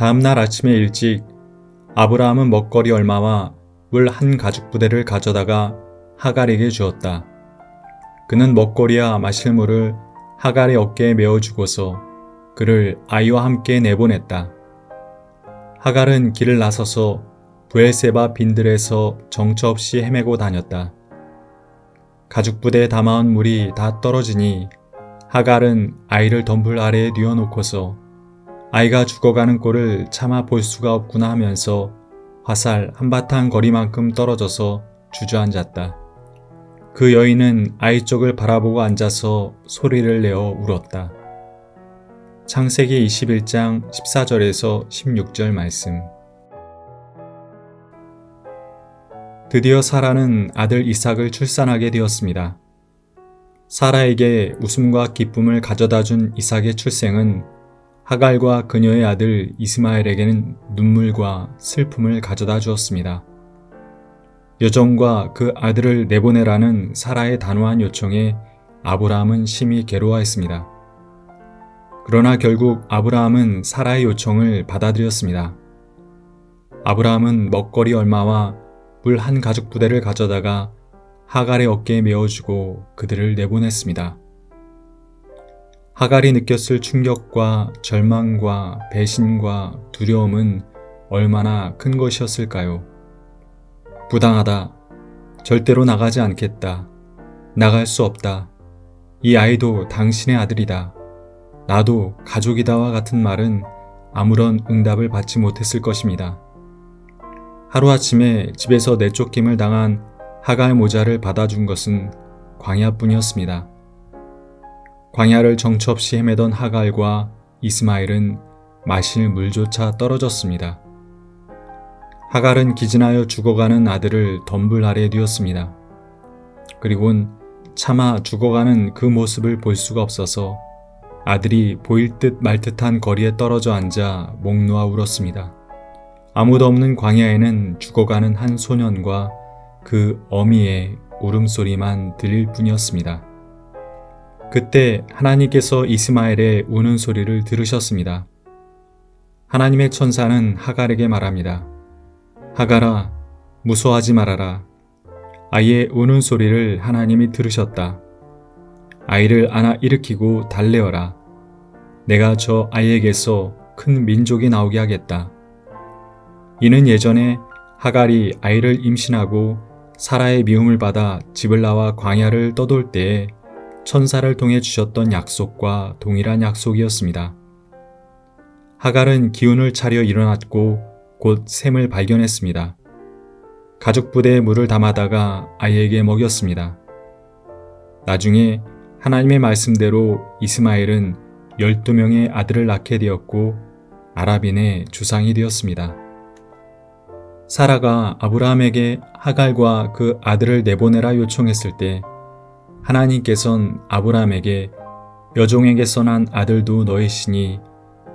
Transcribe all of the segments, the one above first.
다음 날 아침에 일찍 아브라함은 먹거리 얼마와 물 한 가죽 부대를 가져다가 하갈에게 주었다. 그는 먹거리와 마실 물을 하갈의 어깨에 메어주고서 그를 아이와 함께 내보냈다. 하갈은 길을 나서서 브엘세바 빈들에서 정처 없이 헤매고 다녔다. 가죽 부대에 담아온 물이 다 떨어지니 하갈은 아이를 덤불 아래에 뉘어놓고서 아이가 죽어가는 꼴을 차마 볼 수가 없구나 하면서 화살 한바탕 거리만큼 떨어져서 주저앉았다. 그 여인은 아이 쪽을 바라보고 앉아서 소리를 내어 울었다. 창세기 21장 14절에서 16절 말씀. 드디어 사라는 아들 이삭을 출산하게 되었습니다. 사라에게 웃음과 기쁨을 가져다 준 이삭의 출생은 하갈과 그녀의 아들 이스마엘에게는 눈물과 슬픔을 가져다 주었습니다. 여종과 그 아들을 내보내라는 사라의 단호한 요청에 아브라함은 심히 괴로워했습니다. 그러나 결국 아브라함은 사라의 요청을 받아들였습니다. 아브라함은 먹거리 얼마와 물 한 가죽 부대를 가져다가 하갈의 어깨에 메어주고 그들을 내보냈습니다. 하갈이 느꼈을 충격과 절망과 배신과 두려움은 얼마나 큰 것이었을까요? 부당하다. 절대로 나가지 않겠다. 나갈 수 없다. 이 아이도 당신의 아들이다. 나도 가족이다와 같은 말은 아무런 응답을 받지 못했을 것입니다. 하루아침에 집에서 내쫓김을 당한 하갈 모자를 받아준 것은 광야뿐이었습니다. 광야를 정처 없이 헤매던 하갈과 이스마엘은 마실 물조차 떨어졌습니다. 하갈은 기진하여 죽어가는 아들을 덤불 아래에 뉘었습니다. 그리고는 차마 죽어가는 그 모습을 볼 수가 없어서 아들이 보일 듯 말 듯한 거리에 떨어져 앉아 목 놓아 울었습니다. 아무도 없는 광야에는 죽어가는 한 소년과 그 어미의 울음소리만 들릴 뿐이었습니다. 그때 하나님께서 이스마엘의 우는 소리를 들으셨습니다. 하나님의 천사는 하갈에게 말합니다. 하갈아, 무서워하지 말아라. 아이의 우는 소리를 하나님이 들으셨다. 아이를 안아 일으키고 달래어라. 내가 저 아이에게서 큰 민족이 나오게 하겠다. 이는 예전에 하갈이 아이를 임신하고 사라의 미움을 받아 집을 나와 광야를 떠돌 때에 천사를 통해 주셨던 약속과 동일한 약속이었습니다. 하갈은 기운을 차려 일어났고 곧 샘을 발견했습니다. 가죽 부대에 물을 담아다가 아이에게 먹였습니다. 나중에 하나님의 말씀대로 이스마엘은 12명의 아들을 낳게 되었고 아랍인의 주상이 되었습니다. 사라가 아브라함에게 하갈과 그 아들을 내보내라 요청했을 때 하나님께서는 아브라함에게 여종에게서 난 아들도 너이시니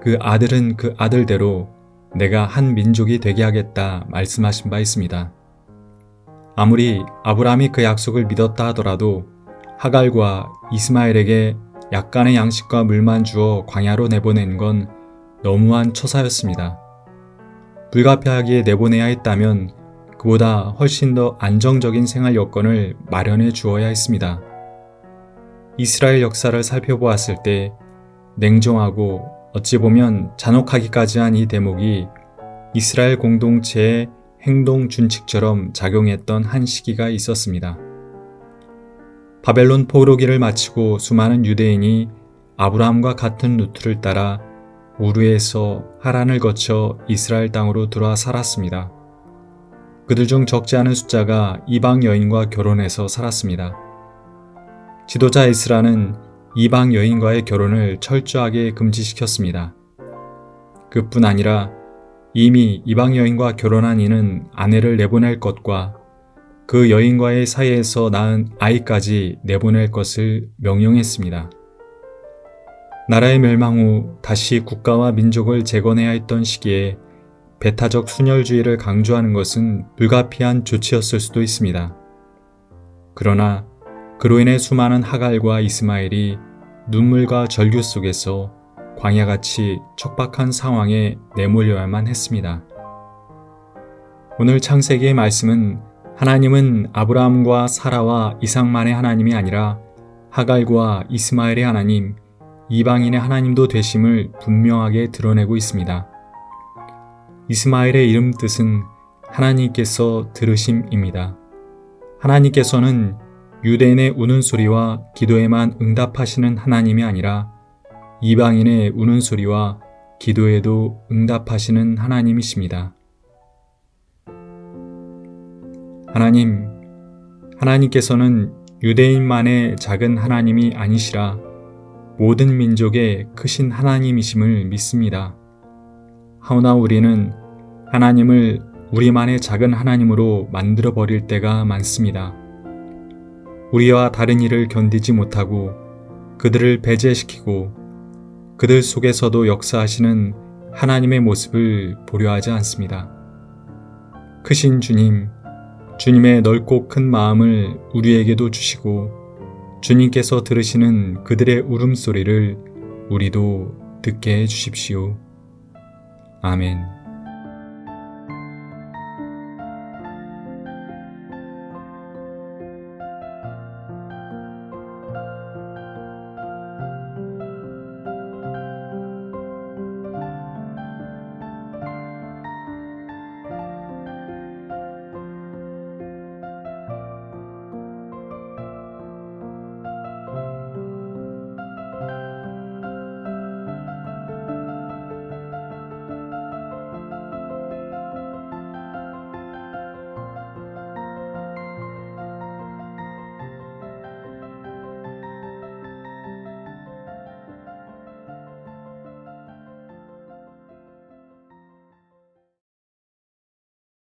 그 아들은 그 아들대로 내가 한 민족이 되게 하겠다 말씀하신 바 있습니다. 아무리 아브라함이 그 약속을 믿었다 하더라도 하갈과 이스마엘에게 약간의 양식과 물만 주어 광야로 내보낸 건 너무한 처사였습니다. 불가피하게 내보내야 했다면 그보다 훨씬 더 안정적인 생활 여건을 마련해 주어야 했습니다. 이스라엘 역사를 살펴보았을 때 냉정하고 어찌 보면 잔혹하기까지 한 이 대목이 이스라엘 공동체의 행동 준칙처럼 작용했던 한 시기가 있었습니다. 바벨론 포로기를 마치고 수많은 유대인이 아브라함과 같은 루트를 따라 우르에서 하란을 거쳐 이스라엘 땅으로 들어와 살았습니다. 그들 중 적지 않은 숫자가 이방 여인과 결혼해서 살았습니다. 지도자 에스라는 이방 여인과의 결혼을 철저하게 금지시켰습니다. 그뿐 아니라 이미 이방 여인과 결혼한 이는 아내를 내보낼 것과 그 여인과의 사이에서 낳은 아이까지 내보낼 것을 명령했습니다. 나라의 멸망 후 다시 국가와 민족을 재건해야 했던 시기에 배타적 순혈주의를 강조하는 것은 불가피한 조치였을 수도 있습니다. 그러나 그로 인해 수많은 하갈과 이스마엘이 눈물과 절규 속에서 광야같이 척박한 상황에 내몰려야만 했습니다. 오늘 창세기의 말씀은 하나님은 아브라함과 사라와 이삭만의 하나님이 아니라 하갈과 이스마엘의 하나님, 이방인의 하나님도 되심을 분명하게 드러내고 있습니다. 이스마엘의 이름 뜻은 하나님께서 들으심입니다. 하나님께서는 유대인의 우는 소리와 기도에만 응답하시는 하나님이 아니라 이방인의 우는 소리와 기도에도 응답하시는 하나님이십니다. 하나님께서는 유대인만의 작은 하나님이 아니시라 모든 민족의 크신 하나님이심을 믿습니다. 하오나 우리는 하나님을 우리만의 작은 하나님으로 만들어버릴 때가 많습니다. 우리와 다른 일을 견디지 못하고 그들을 배제시키고 그들 속에서도 역사하시는 하나님의 모습을 보려 하지 않습니다. 크신 주님, 주님의 넓고 큰 마음을 우리에게도 주시고 주님께서 들으시는 그들의 울음소리를 우리도 듣게 해 주십시오. 아멘.